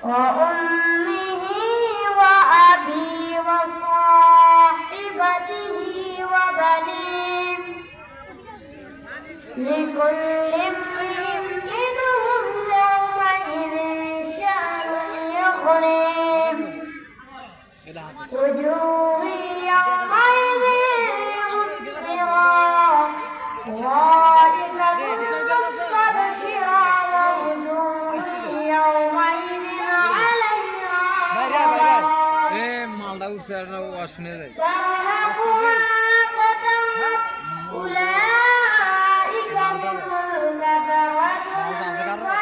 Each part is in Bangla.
وأمه وأبي وصاحبته وبنيه لكل امرئ منهم يومئذ شأن يغنيه وجوه يومئذ مسفرة ضاحكة مستبشرة ووجوه يومئذ عليها غبرة ترهقها قترة أولئك هم الكفرة الفجرة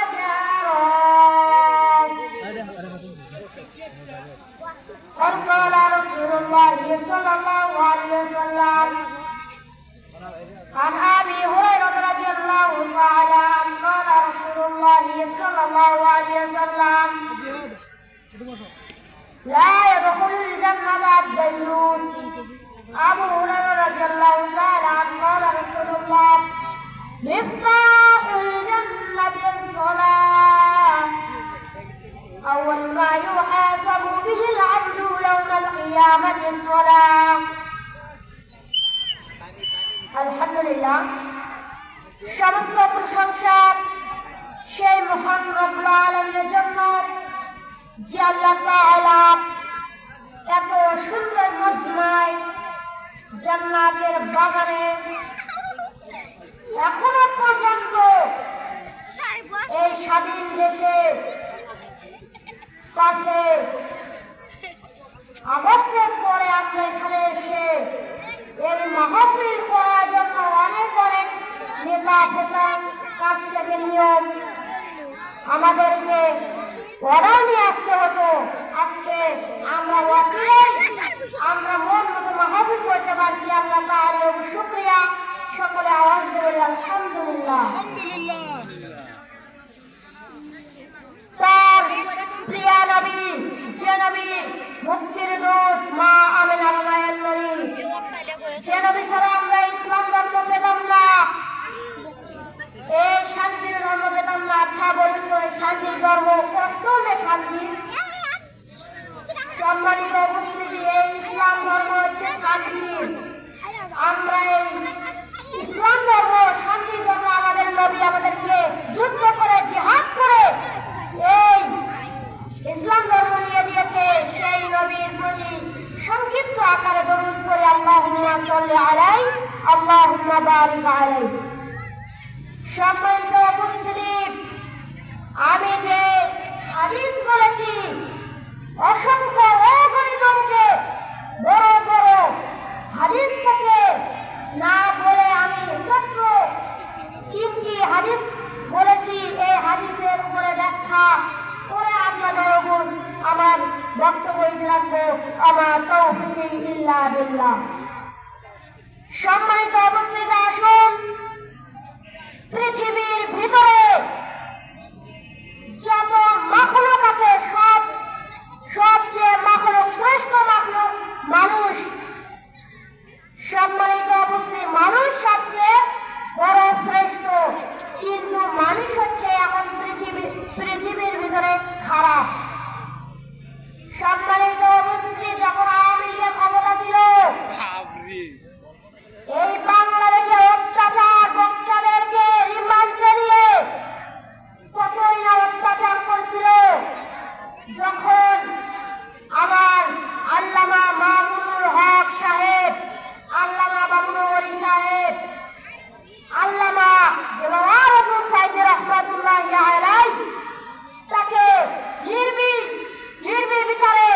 قد قال رسول الله صلى الله عليه وسلم عن أبي هريرة رضي الله تعالى عنه قال رسول الله صلى الله عليه وسلم لا يدخل الجنة الديوث أبو هريرة رضي الله تعالى عنه قال رسول الله مفتاح الجنة الصلاة أول ما يحاسب به العبد يوم القيامة الصلاة আলহামদুলিল্লাহ সমস্ত প্রশংসা সেই মহান রব্বুল আলামিনের জন্য যে আল্লাহ তাআলা এত সুন্দর মজমায় জান্নাতের বাগানে এখনো পর্যন্ত এই স্বাধীন দেশে 5 আগস্টের পরে আমরা এখানে এসে এই মাহফিল করার জন্য অনেক নেতা প্রধান কাছ থেকে নিয়ম আমাদেরকে অর্ডার নিয়ে আসতে হতো। আজকে আমরা আমরা মন মতো মাহফিল করতে পারছি। আল্লাহ তাআলার শুকরিয়া। সকলে আওয়াজ দিয়ে আলহামদুলিল্লাহ। তার প্রিয় নবী যে নবী মুক্তির দূত মা আমিনার মায়ের নবী যে নবী ছাড়া আমরা ইসলাম ধর্ম পেতাম না, এই শান্তির ধর্ম পেতাম না। আচ্ছা বলুন তো শান্তির ধর্ম কষ্ট হলে শান্তি? সম্মানিত উপস্থিতি, এই ইসলাম ধর্ম হচ্ছে শান্তির। আমরা এই ইসলাম ধর্ম শান্তির ধর্ম আমাদের নবী আমাদেরকে যুদ্ধ করে জিহাদ করে এই ইসলাম ধর্ম নিয়ে দিয়েছে। সেই নবীর প্রতি সংক্ষিপ্ত আকারে দরুদ পড়ে আল্লাহুম্মা সাল্লি আলাইহি আল্লাহুম্মা বারিক আলাইহি। সম্মানিত উপস্থিতি, আমি যে হাদিস বলেছি অসংখ্য অগণিতকে বড় বড় হাদিস থেকে না বলে আমি ছোট্ট 3টি হাদিস বলেছি। এই হাদিসের উপরে ব্যাখ্যা করে আপনাদের উপর আমার বক্তব্য রাখবো। আমার তৌফিক ইল্লা বিল্লাহ। সম্মানিত উপস্থিতি, আসুন পৃথিবীর ভিতরে যত মাখলুক আছে সবচেয়ে মাখলুক শ্রেষ্ঠ মাখলুক মানুষ। সম্মানিত উপস্থিতি, মানুষ সবচেয়ে বড় শ্রেষ্ঠ, কিন্তু মানুষ হচ্ছে এখন পৃথিবীর ভিতরে খারাপ। সম্মানিত উপস্থিতি, যখন আওয়ামী লীগের ক্ষমতা ছিল এই বাংলাদেশে অত্যাচার বক্তাদেরকে রিমান্ডে নিয়ে কতই না অত্যাচার করছিল। যখন আমার আল্লামা মামুনুল হক সাহেব, আল্লামা বাবুনওয়ারি সাহেব, আল্লামা দেওয়ান হোসেন সাইদি রহমাতুল্লাহি আলাইহি তাকে নির্বিচারে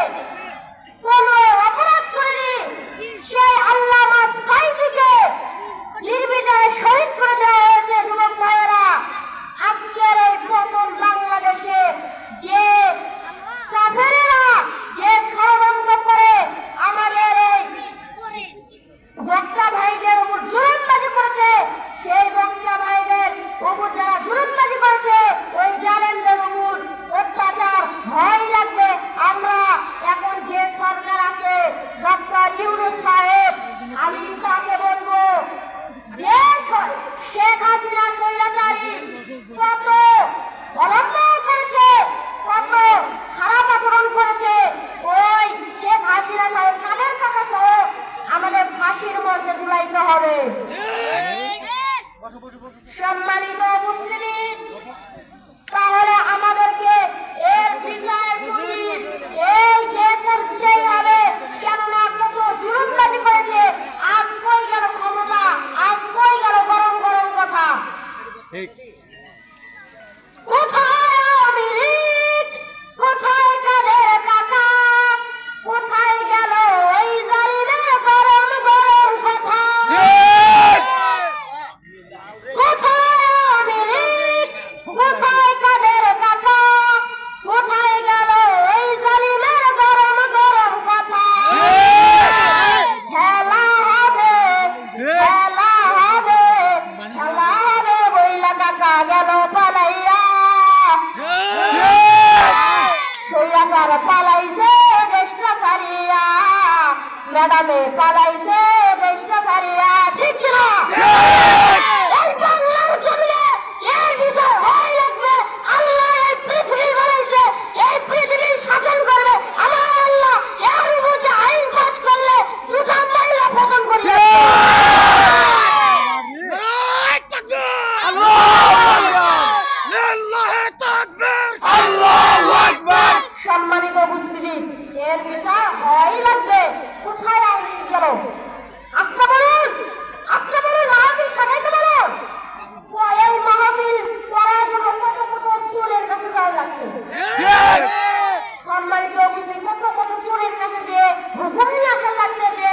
কোনো অপরাধ করেনি, সেই আল্লামা সাইদিকে নির্বিচারে শহীদ করে দেওয়া হয়েছে। যুবক ভাইয়েরা, আজকের এই প্রথম বাংলাদেশে যে কাফেরেরা যে ষড়যন্ত্র করে আমাদের এই বক্তা ভাইদের উপর জুলুমবাজি করেছে, সেই বক্তা ভাইদের উপর যারা জুলুমবাজি করেছে ওই জালেমদের উপর অত্যাচার ভয় লাগবে। আমরা এখন যে সরকার আছে ডক্টর ইউনূস সাহেব, আমি তাকে বলবো যে শেখ হাসিনা স্বৈরাচারী কত অবলম্বন করেছে, কত সম্মানিত উপস্থিতি, তাহলে আমাদেরকে এর বিচার করবি এই যে করতেই হবে। কেননা কত জুলুমবাজি করেছে, আজ কই গেল ক্ষমতা, আজ কই গেল গরম গরম কথা। কোথায় আওয়ামী লীগ, কোথায় কাদের কাকা, কোথায় গেল ওই জালিমের গরম গরম কথা। কোথায় আওয়ামী লীগ, কোথায় কাদের কাকা, কোথায় গেল ওই জালিমের গরম গরম কথা। খেলা হবে, খেলা হবে, খেলা হবে বইলা কাকা গেল পালাইয়া। সৈয়াসার পালাইছে দেশটা সারিয়া, ম্যাডামে পালাইছে দেশটা সারিয়া। ঠিক কিনা? এই বাংলার জমিনে এর বিচার হয় লাগবে। আল্লাহ এই পৃথিবী বানাইছে, এই পৃথিবী শাসন করবে আমার আল্লাহ। এর মধ্যে আইন পাস করলে জুতা মাইরা পতন করিয়ে। সম্মানিত উপস্থিতি, এর বিচার হয় লাগবে। কোথায় আইন গেল? আস্তে বলুন, আস্তে বলুন, মাহফিল সাজাইতে বলুন। এই মাহফিল করার জন্য কত কত চোরের কাছে যাওয়া লাগছে। সম্মানিত উপস্থিতি, কত কত চোরের কাছে যে হুকুম নিয়ে আসার লাগছে যে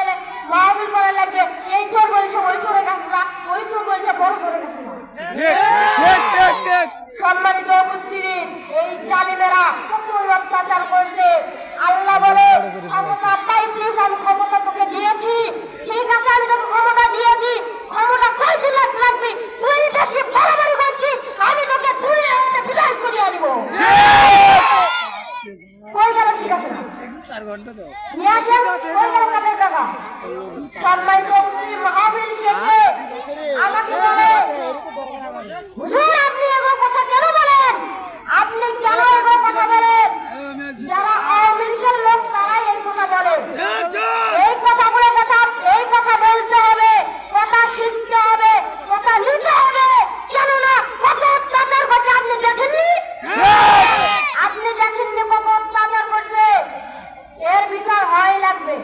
মাহফিল করা লাগবে। এই চোর বলছে ওই চোরের কাছে যা, ওই চোর বলছে বড় চোরের কাছে যা। সম্মানিত উপস্থিতি, এই জালিমেরা কত অত্যাচার করছে। আল্লাহ বলে ক্ষমতা পাইছিস, আমি ক্ষমতা তোকে দিয়েছি। ঠিক আছে, আমি তোকে ক্ষমতা দিয়েছি, ক্ষমতা কয়দিন লাগবি? তুই বেশি বাড়াবাড়ি করছিস, আমি তোকে দুনিয়া হতে বিদায় করিয়ে আনিব। কই গেল? ঠিক আছে না, নিয়ে আসেন। কই গেল কাদের টাকা? সম্মানিত উপস্থিতি, মাহফিল শেষে আমাকে বলে, হুজুর আপনি এগুলো কথা কেন বলেন? আপনি কেন এগুলো কথা বলেন? যারা আওয়ামী লীগের লোক তারাই এই কথা বলেন। এই কথাগুলো এই কথা বলতে হবে, কথা শিখতে হবে, কথা নিতে হবে। কেননা কত অত্যাচার করছে আপনি দেখেননি? আপনি দেখেননি কত অত্যাচার করছে? এর বিচার হয় লাগবে।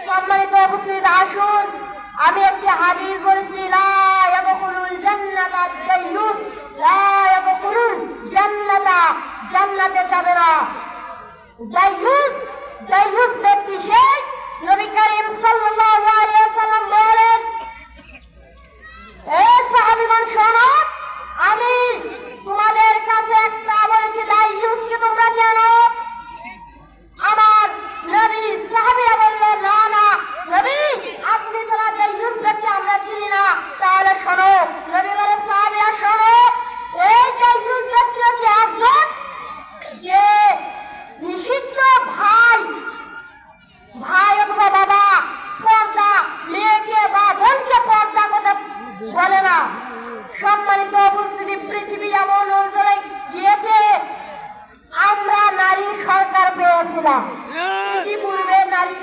সম্মানিত উপস্থিত, আসুন আমি একটি হাদিস বলেছি, লা ইয়াদখুলুল জান্নাতা দাইয়ুস, লা ইয়াদখুলুল জান্নাতা, জান্নাতে যাবে না দাইয়ুস। দাইয়ুস ব্যক্তি সেই, নবী করিম সাল্লাল্লাহু আলাইহি ওয়াসাল্লাম বলেন, এ সাহাবীগণ শোনো, আমি তোমাদের কাছে একটা বলেছি, দাইয়ুসকে তোমরা জানো? আমার নবী সাহাবীরা বললেন, না না নবী, আপনি ছাড়া দাইয়ুস ব্যক্তি আমরা চিনি না। তাহলে শোনো, নবী বলে, সাহাবীরা শোনো, এই দাইয়ুস ব্যক্তি হচ্ছে একজন যে নিষিদ্ধ ভাই, ভাই অথবা বাবা পর্দা, মেয়েকে বা বোনকে পর্দা করতে বলে না। সম্মানিত উপস্থিতি, পৃথিবী এমন অঞ্চলে গিয়েছে আমরা নারী সরকার পেয়েছিলাম, ইতিপূর্বে নারী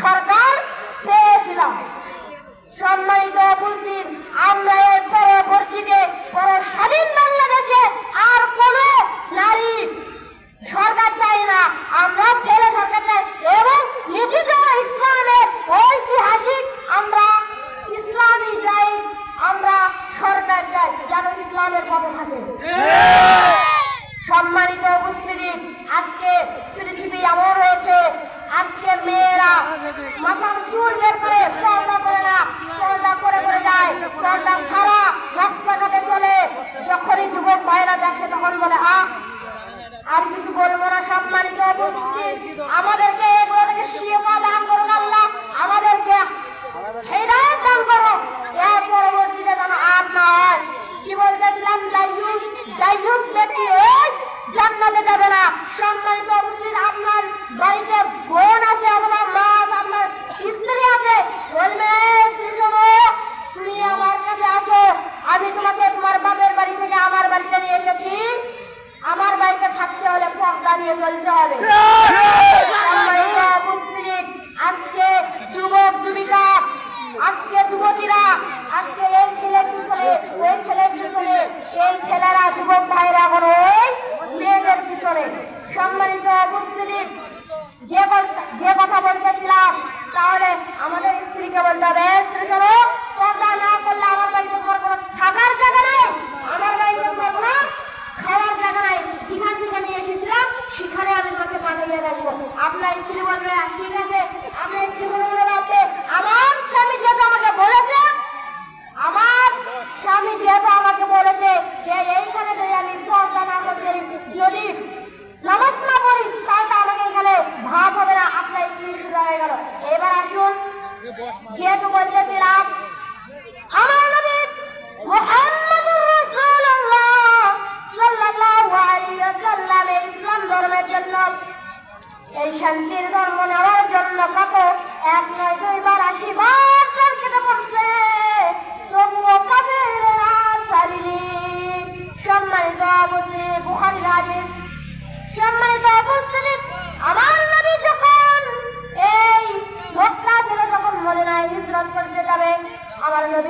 সরকার পেয়েছিলাম। সম্মানিত উপস্থিত, আমরা এর পরবর্তীতে স্বাধীন বাংলাদেশে আর কোন নারী সরকার চাই না, আমরা ছেলে সরকার চাই। এবং নিজের ইসলামের ঐতিহাসিক আমরা ইসলামী চাই, আমরা সরকার চাই যেন ইসলামের পথে থাকে। সম্মানিত উপস্থিতি, আজকে পৃথিবী এমন হয়েছে, আজকে মেয়েরা মাথা চুল বের করে পর্দা করে না, পর্দা করে করে যায়, পর্দা ছাড়া রাস্তাঘাটে চলে। যখনই যুবক ভাইরা দেখে তখন বলে আর কিছু বলবো না। সম্মানিত উপস্থিতি, আমাদেরকে এগুলো থেকে শিক্ষা দান করুন আল্লাহ, আমাদেরকে হেদায়েত দান করুন। এর পরবর্তীতে যেন আর না হয়। কি বলতেছিলাম? দাইয়ুস ব্যক্তি ওই জান্নাতে যাবে না। সম্মানিত উপস্থিতি, আপনার বাড়িতে বোন আছে অথবা মা আছে, আপনার স্ত্রী আছে, বলবে তুমি আমার কাছে আসো, আমি তোমাকে তোমার বাপের বাড়ি থেকে আমার বাড়িতে নিয়ে এসেছি। আমার বাড়িতে থাকতে হলে পর্দা নিয়ে চলতে হবে। সম্মানিত উপস্থিতি, আজকে যুবক যুবিকা, আজকে যুবতীরা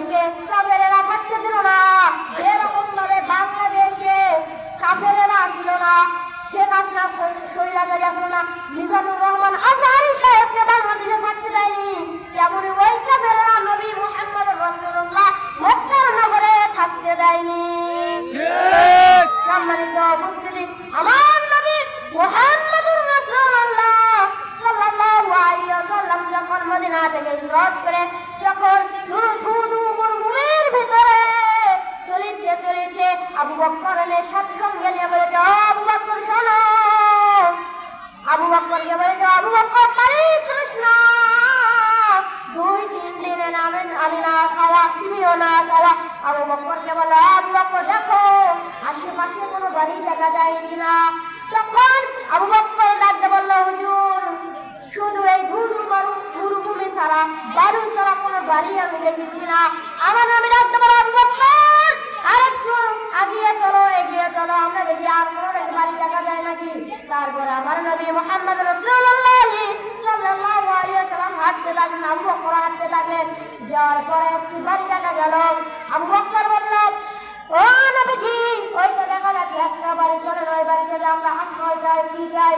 নবীকে কাফেরেরা থাকতে দিল না। এরকম ভাবে বাংলাদেশে কাফেরেরা আসলো না, শেখ হাসিনা স্বৈরাচারী আসলো না, মিজানুর রহমান আজহারী সাহেবকে বাংলাদেশে থাকতে দেয়নি, যেমনই ওই কাফেরেরা নবী মুহাম্মদ রাসূলুল্লাহ মক্কার নগরে থাকতে দেয়নি। সম্মানিত উপস্থিতি, আমার নবী মুহাম্মদুর রাসূলুল্লাহ সাল্লাল্লাহু আলাইহি ওয়াসাল্লাম যখন মদিনা থেকে হিজরত করে যখন মরুভূমির ভিতরে চলেছে আবু বকরের সঙ্গে নিয়ে বলে আবু বকর শোনো, আবু বকরকে বলে আবু বকর মালিক কৃষ্ণ 2-3 দিনে নামেন আমি না খাওয়া তুমিও না খাওয়া। আবু বকরকে বলে আবু বকর দেখো আশেপাশে কোনো বাড়ি দেখা যায় কিনা। তখন আবু বকর ডাকতে বলল হুজুর শুধু এই মরুভূমি ছাড়া বাড়ি ছাড়া কোনো বাড়ি আমি দেখেছি না। আমার নবী ডাকতে বলল আবু বকর আরেকটু এগিয়ে চলো আমরা দেখি আর কোনো বাড়ি দেখা যায় নাকি। তারপরে আমার নবী মুহাম্মদ রাসূলুল্লাহ সাল্লাল্লাহু আলাইহি ওয়াসাল্লাম হাঁটতে থাকলেন, আবু বকর হাঁটতে থাকলেন। যাওয়ার পরে একটি বাড়ি দেখা গেল। আবু বকর বলল ও নবীজি ওই তো দেখা যাচ্ছে একটা বাড়ি, চলেন ওই বাড়িতে আমরা আশ্রয় চাই, কি চাই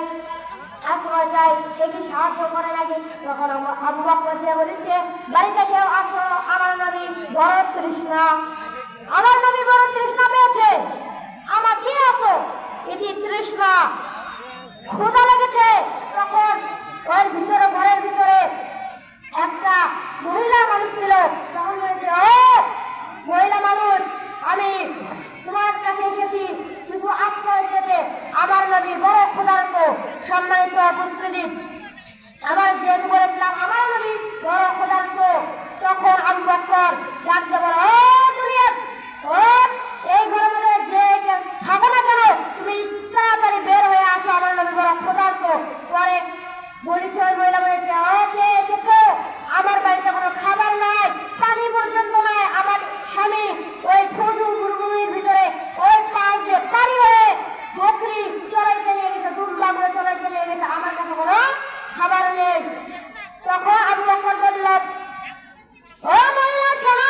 আশ্রয় চাই, দেখি সাহায্য করে নাকি। তখন আবু বকর দিয়ে বলেছে বাড়িতে কেউ আসো, আমার নবী বড় তৃষ্ণা, আমার নবী বড় তৃষ্ণা পেয়েছে, আমার কি আসো এটি তৃষ্ণা ক্ষুধা লেগেছে। তখন ওর ভিতরে ঘরের ভিতরে একটা মহিলা মানুষ ছিল। তখন বলেছে ও মহিলা মানুষ আমি তোমার কাছে এসেছি কিছু আশ্রয় চেতে, আমার নবী বড় ক্ষুধার্ত। সম্মানিত উপস্থিতি, আমার যেহেতু বলেছিলাম আমার নবী বড় ক্ষুধার্ত, তখন আবু বকর ডাকতে বলে ও দুনিয়া ও এই ঘরের মধ্যে যে থাকো না কেন তুমি তাড়াতাড়ি বের হয়ে আসো, আমার নবী বড় ক্ষুধার্ত। পরে বলেছে ওই মহিলা বলেছে ও কে এসেছো, আমার বাড়িতে কোনো খাবার নাই, পানি পর্যন্ত নাই, আমার স্বামী ওই মরুভূমির ভিতরে ওই পাশ দিয়ে পানি হয়ে বকরি চড়াইতে নিয়ে গেছে, দুর্বা করে চড়াইতে নিয়ে গেছে, আমার কাছে কোনো খাবার নেই। তখন আবু বকর বলল ও মহিলা শোনো,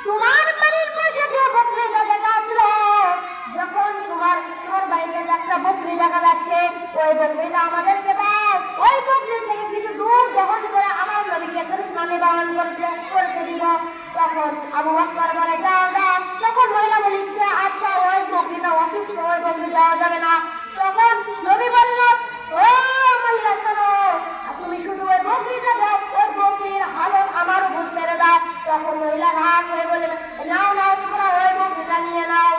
তোমার বাড়ির পাশে যে বকরিটা দেখা আসলো, যখন তোমার বাড়িতে একটা বকরি দেখা যাচ্ছে ওই বকরিটা আমাদেরকে দাও, ওই বকরি থেকে কিছু দুধ দহন করে আমার নবীকে তৃষ্ণা নিবারণ করতে দিব। তখন আবু বকর বলে যাও দাও। তখন মহিলা বলেছে আচ্ছা ওই বকরিটা অসুস্থ, ওই বকরি দেওয়া যাবে না। তখন নবী বলল ও মহিলা শোনো, তুমি শুধু ওই বকরিটা দাও, ওই বকরির হালত আমার উপর ছেড়ে দাও। তখন মহিলা রাগ করে বললেন নাও নাও তোমরা ওই বকরিটা নিয়ে নাও,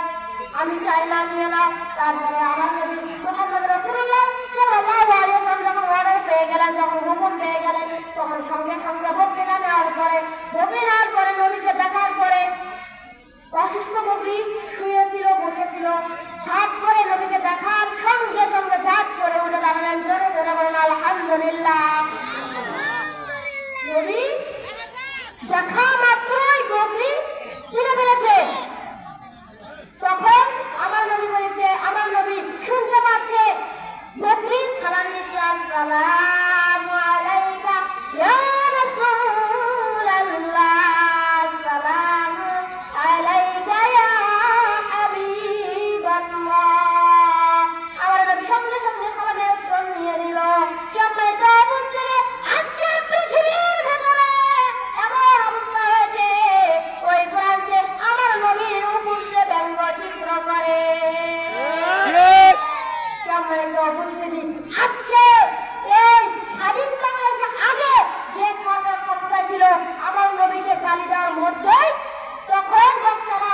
আমি চাই না নিয়ে নাও। তারপরে আমার নবী মুহাম্মদ রাসূলুল্লাহ সাল্লাল্লাহু আলাইহি ওয়াসাল্লাম যখন অর্ডার পেয়ে গেলেন, যখন হুকুম পেয়ে গেলেন, তখন সঙ্গে সঙ্গে বকরিটা নেওয়ার পরে নবীকে দেখার পরে অসুস্থ বকরি শুয়েছিল বসেছিল, ঝাঁপ করে নবীকে দেখার সঙ্গে সঙ্গে ঝাঁপ করে উঠে দাঁড়ালেন, জোরে জোরে বলেন আলহামদুলিল্লাহ। নবী দেখা মাত্রই বকরি চিনে ফেলেছে। তখন আমার নবী বলেছে, আমার নবী শুনতে পাচ্ছে বকরি সালাম দিতে আসসালামু আলাইকা ইয়া রাসূলুল্লাহ, সালামু আলাইকা ইয়া হাবিবাল্লাহ। আমার নবী সঙ্গে সঙ্গে সালামের উত্তর নিয়ে নিল। সম্মানিত উপস্থিতি, আজকে পৃথিবীর ভেতরে এমন অবস্থা হয়েছে ওই ফ্রান্সে আমার নবীর উপর ব্যঙ্গচিত্র করে। সম্মানিত উপস্থিতি, আজকে এই স্বাধীন বাংলাদেশের আগে যে সরকার ক্ষমতা ছিল আমার নবীকে গালি দেওয়ার মধ্যেই তখন বক্তারা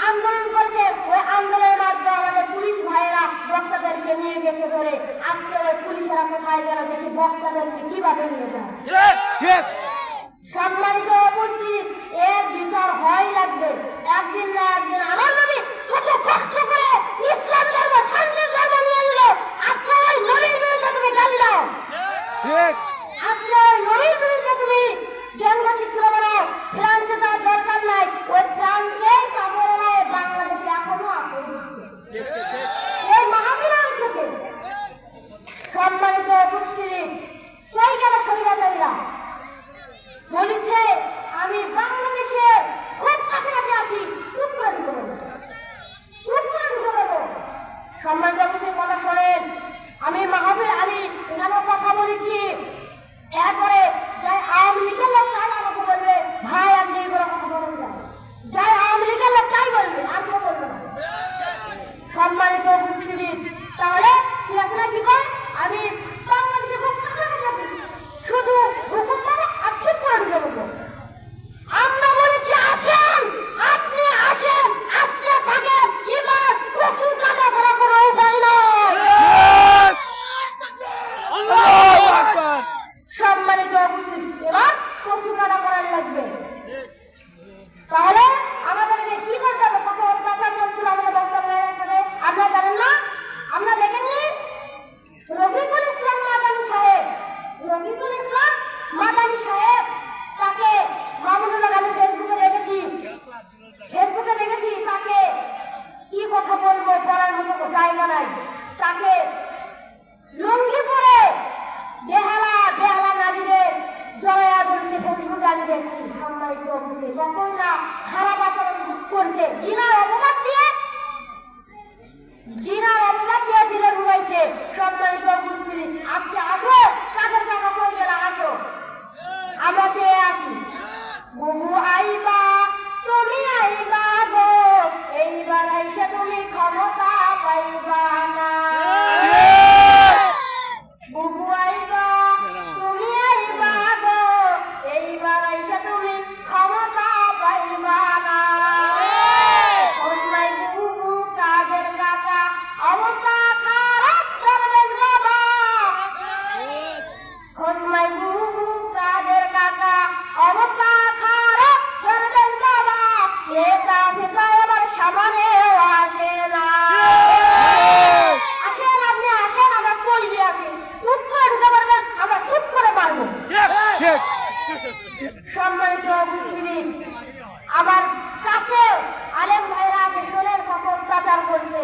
আন্দোলন করছে, ওই আন্দোলনের মাধ্যমে আমাদের পুলিশ ভাইয়েরা বক্তাদেরকে নিয়ে গেছে ধরে। আজকে ওই পুলিশেরা কোথায় গেল দেখি বক্তাদেরকে কিভাবে নিয়ে যায়। সম্মানিত উপস্থিতি, এর বিচার হয় লাগবে, একদিন না একদিন। আমার নবী কত কষ্ট করে ইসলাম ধর্ম শান্তির ধর্ম নিয়ে এল, আজকে ওই নবীর বিরুদ্ধে তুমি গালি দাও, আজকে ওই নবীর বিরুদ্ধে তুমি ব্যঙ্গচিত্র বানাও। ফ্রান্সে যাওয়ার দরকার নাই, ওই ফ্রান্সে কাপড় বাংলাদেশে এখনো আছে, এই মাহফিলে এসেছে। সম্মানিত উপস্থিতি, কই গেল স্বৈরাচারীরা? ঢুকাইছে, জিনার অপবাদ দিয়ে জেলে ঢুকাইছে। সম্মানিত উপস্থিতি, আজকে আসো কাদের টাকা কই গেল, আসো আমরা চেয়ে আসি। বুবু আইবা, তুমি আইবা গো, এইবার এসে তুমি ক্ষমতা পাইবা না। বুবু আইবা, তুমি আইবা গো, এইবার এসে তুমি ক্ষমতা পাইবা না। ওই বুবু কাদের কাকা অবস্থা খারাপ করবেন বাবা, খোঁজমাই বুবু কাদের কাকা অবস্থা খারাপ করবেন বাবা, এটা ফেটা এবার সামনে আসে না। আসেন, আপনি আসেন, আমরা কইলি আছি, টুক করে ঢুকে পারবেন, আমরা টুক করে পারবো। সম্মানিত উপস্থিতি, আমার কাছে আলেম ভাইরা আছে, শোনের কত অত্যাচার করছে।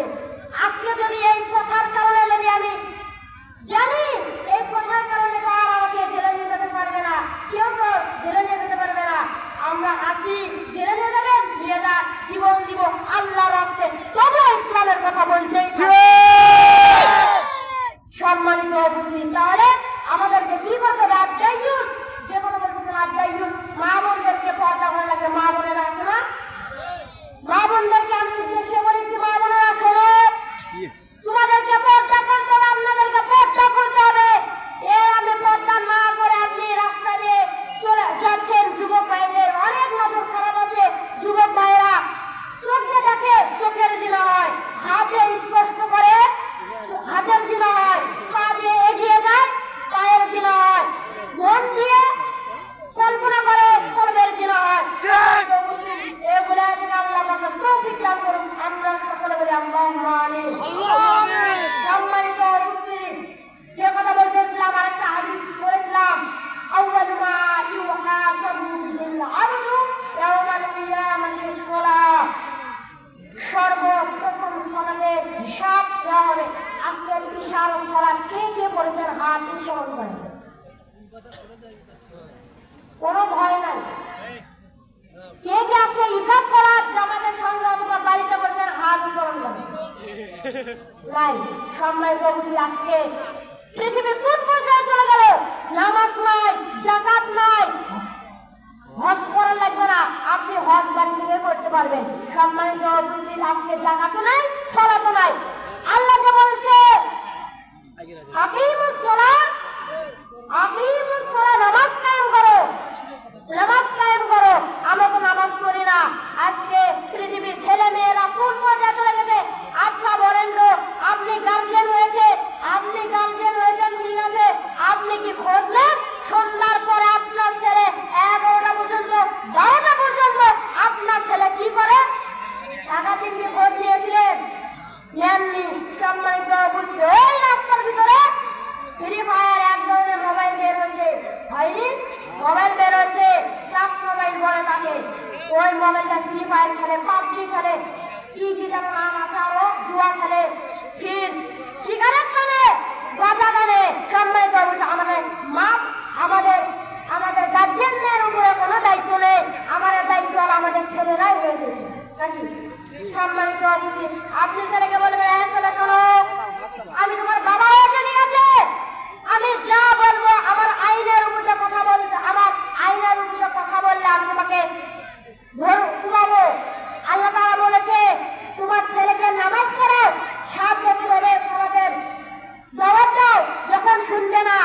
আজকে যদি এই কথার কারণে যদি আমি জানি এই কথার কারণে তো আর আমাকে জেলে নিয়ে যেতে পারবে না, কেউ তো জেলে নিয়ে যেতে পারবে না। আমরা আসি, জেলে নিয়ে যাবেন, নিয়ে যা, জীবন দিব আল্লাহর রাস্তায়, তবু ইসলামের কথা বলতেই সম্মানিত উপস্থিতি। তাহলে আমাদেরকে কি করতে হবে? আব্দাইয়ুস, যে কোনো বলতেছেন আব্দাইয়ুস, মা বোনদেরকে পর্দা করে রাখবে। মা বোনেরা আছে না, মা বোনদেরকে আমি উদ্দেশ্যে বলেছি, মা বোনেরা শোনো, তোমাদেরকে পর্দা করতে হবে, আপনাদেরকে পর্দা করতে হবে। আপনি পর্দা না করে আপনি রাস্তা দিয়ে চলে যাচ্ছেন, যুবক ভাইদের অনেক নজর খারাপ আছে। যুবক ভাইরা চোখে দেখে, চোখের দিন হয়, হাতে স্পষ্ট করে হাতের দিন হয়, পা দিয়ে এগিয়ে যায় পায়ের দিন হয়, মন দিয়ে কল্পনা করে কলবের দিন হয়। এগুলা থেকে আল্লাহ পাক তৌফিক দান করুন। আমরা সকলে বলি আল্লাহুম্মা আমিন। সম্মানিত উপস্থিতি, যে কথা বলতেছিলাম, আরেকটা হাদিস বলেছিলাম, আউয়ালু মা ইউহাসাবু বিল আবদু ইয়াওমাল কিয়ামাতি সালাহ, সর্বপ্রথম সালাতে হিসাব দেওয়া হবে। আজকের বিশাল সালাত কে কে পড়েছেন? হাত উত্তোলন করেন, কোনো ভয় নাই। কে কে আজকে হিসাব সালাত জামাতের সঙ্গে অথবা বাড়িতে পড়েছেন? হাত উত্তোলন করেন। নাই। সম্মানিত উপস্থিতি, আজকে পৃথিবীর কোন পর্যায়ে চলে গেল? নামাজ নাই, যাকাত নাই, হজ করা লাগবে না, আপনি হজ বাড়ি থেকে করতে পারবেন। সম্মানিত উপস্থিতি, আজকে যাকাতও নাই, সালাতও নাই। আল্লাহকে বলছে আকিমুস সালাত, আকিমুস সালাত, নামাজ কায়েম করো, নামাজ কায়েম করো। আমরা তো নামাজ পড়ি না। আজকে পৃথিবীর ছেলে মেয়েরা কোন পর্যায়ে চলে গেছে? আচ্ছা বলেন তো, আপনি গার্জিয়ান হয়েছে, আপনি গার্জিয়ান হয়েছেন, ঠিক আছে, আপনি কি খোঁজ নেন সন্ধ্যার পরে আপনার ছেলে 11টা পর্যন্ত 12টা পর্যন্ত আপনার ছেলে কি করে? সারাদিন কি খোঁজ নিয়েছিলেন? নেননি। সম্মানিত উপস্থিতি, ওই রাস্তার ভিতরে ফ্রি ফায়ার এক ধরনের মোবাইল বের হয়েছে, হয়নি? মোবাইল বের হয়েছে, টাচ মোবাইল বলে থাকে, ওই মোবাইলটা ফ্রি ফায়ার খেলে, পাবজি খেলে, কি কি যেন নাম আছে, আরো জুয়া খেলে, ফির সিগারেট টানে, গাঁজা টানে। সম্মানিত অবস্থা, আমাদের মা, আমাদের গার্জেনদের উপরে কোনো দায়িত্ব নেই, আমাদের দায়িত্ব হলো আমাদের ছেলেরাই হয়ে গেছে নাকি? সম্মানিত অতিথি, আপনি ছেলেকে বলবেন, ছেলে শোনো, আমি তোমার বাবা হয়েছে, ঠিক আছে, আমি যা বলবো আমার আইনের উপরে কথা বলতে, আমার আইনের উপরে কথা বললে আমি তোমাকে কুমাবো। আল্লাহ তাআলা বলেছে, তোমার ছেলেকে নামাজ পড়াও, 7 বছর হলে সালাতের জবাব দাও। যখন শুনবে না,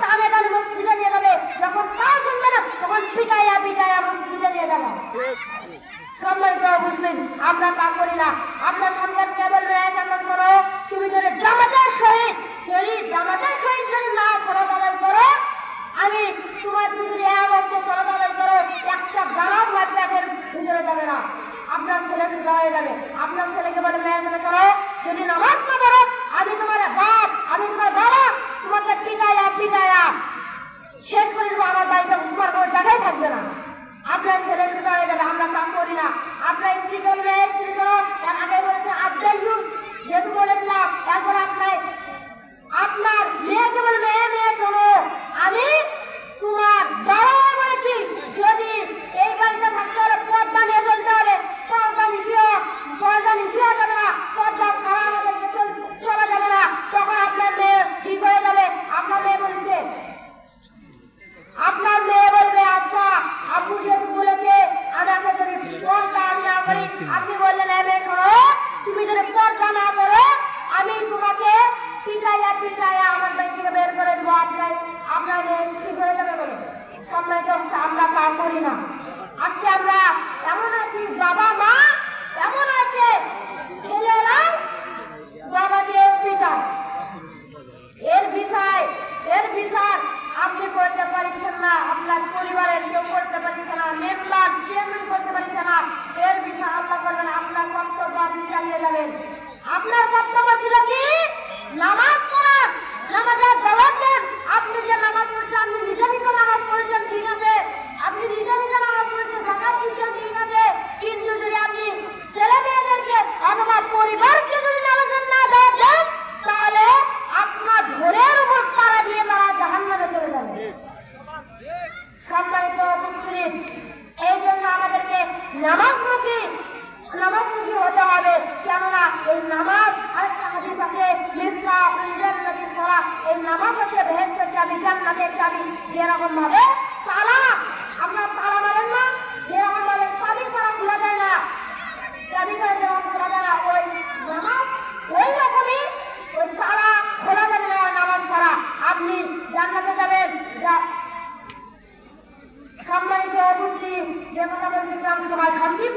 টানে টানে মসজিদে নিয়ে যাবে, যখন তা শুনবে না, তখন পিটাইয়া পিটাইয়া মসজিদে নিয়ে যাবে। সম্মানিত মুসলিম, আমরা তা করি না। আপনার সন্তানকে বলবেন, সন্তান শোনো, তুমি যদি জামাতের শহীদ যদি না সালাত আদায় করো, আমি তোমার ভিতরে এক ওয়াক্ত সালাত আদায় করো, একটা দানা ভাত পেটের ভিতরে যাবে না, আপনার ছেলে সোজা হয়ে যাবে। আপনার ছেলেকে বলবেন, ছেলে শোনো, যদি নামাজ না পড়ো, আমি তোমার বাপ, আমি তোমার বাবা, তোমাকে পিটাইয়া পিটাইয়া শেষ করে দেবো, আমার বাড়িতে তোমার কোনো জায়গায় থাকবে না। আপনার ছেলে সোজা হয়ে যাবে। আমরা তা করি না। আপনার স্ত্রী বলবে, স্ত্রী শোনো, এর আগে বলেছেন আব্দাইয়ুস, যেহেতু বলেছিলাম, এরপর আপনার মেয়েকে বলবে, মেয়ে শোনো, আমি তোমার বাবা বলেছি, যদি এই বাড়িতে থাকতে হলে পর্দা নিয়ে চলতে হবে, পর্দা নিষেধ আপনি বললেন এমে শোনো, তুমি যদি পর্দা না করো আমি তোমাকে পিটাইয়া পিটাইয়া আমার বাড়ি থেকে বের করে দেবো, আপনার ঠিক হয়ে যাবে বলো। সম্মানিত আমরা তা করি না। আজকে আমরা এমন আছি, বাবা মা এমন আছে, ছেলেরা বাবাকে পিটায়। এর বিচার আপনি করতে পারছেন না, আপনার পরিবারের কেউ করতে পারছে না, মেম্বার চেয়ারম্যান করতে পারছে না। এর বিচার আল্লাহ করবেন, আপনার কর্তব্য আপনি চালিয়ে যাবেন। আপনার কর্তব্য ছিল কি? নামাজ পড়া, নামাজের জবাব দেন। আপনি যে নামাজ পড়ছেন, আপনি নিজে নিজে নামাজ পড়েছেন, ঠিক আছে, আপনি নিজে নিজে নামাজ পড়ছেন, জাকাত দিচ্ছেন, ঠিক আছে, কিন্তু যদি আপনি ছেলে মেয়েদেরকে অথবা পরিবারকে যদি নামাজের না দেন, তাহলে আপনার ঘরের উপর পাড়া দিয়ে তারা জাহান্নামে চলে যাবে। সম্মানিত উপস্থিতি, এই জন্য আমাদেরকে নামাজমুখী হতে হবে। কেননা এই নামাজ, আরেকটা হাদিস আছে, এই নামাজ হচ্ছে বেহেশতের চাবি, জান্নাতের চাবি। যেরকম ভাবে তালা, আপনার তালা মারেন না, যেরকম ভাবে চাবি ছাড়া খোলা যায় না, চাবি ছাড়া যেরকম খোলা যায় না, ওই নামাজ ওই রকমই, ওই তালা খোলা যাবে না নামাজ ছাড়া। আপনি জান্নাতে যাবেন। সম্মানিত উপস্থিতি, যে কথা বলছিলাম সবাই সংক্ষিপ্ত